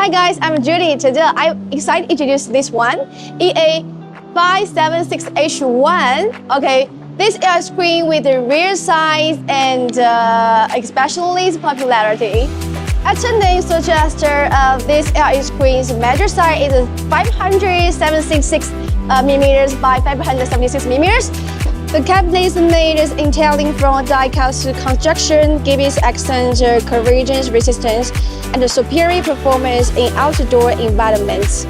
Hi guys, I'm Judy. Today I'm excited to introduce this one, EA576H1. Okay, this LED screen with the rear size and especially its popularity. As the name suggests, this LED screen's measure size is 576mm by 576mm. The cabinet is made intalling from die-cast construction, giving excellent corrosion resistance and superior performance in outdoor environments.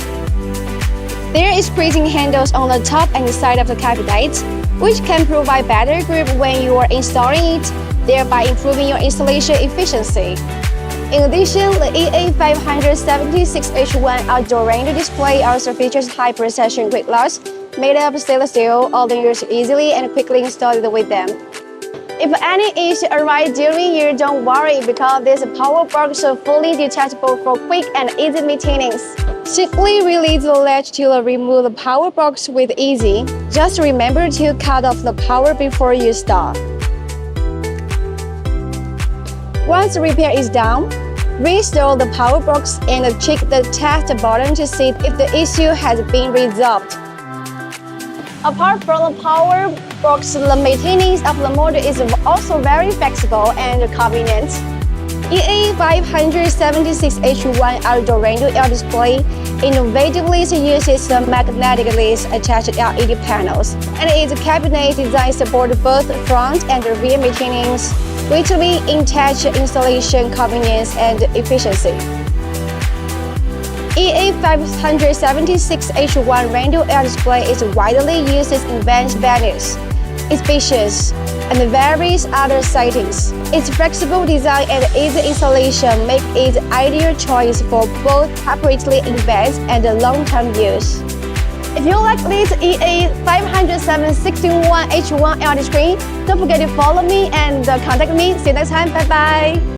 There is squeezing handles on the top and side of the cabinet, which can provide better grip when you are installing it, thereby improving your installation efficiency. In addition, the EA576H1 OutdoorLED display also features high-precision quick locks made of stainless steel, all the use easily and quickly installed with them. If any issue arises during year, don't worry because this power box is fully detachable for quick and easy maintenance. Simply release the latch to remove the power box with easy. Just remember to cut off the power before you start. Once the repair is done, reinstall the power box and check the test button to see if the issue has been resolved. Apart from the power box, the maintenance of the motor is also very flexible and convenient. EA576H1 OutdoorLED display innovatively uses the magnetically attached LED panels, and its cabinet design supports both front and rear maintenance, greatly enhance installation convenience and efficiency. EA576H1 radio LED display is widely used in event venues. It's spacious and various other settings. Its flexible design and easy installation make it an ideal choice for both corporately events and long-term use. If you like this EA576H1 LED screen, don't forget to follow me and contact me. See you next time. Bye-bye.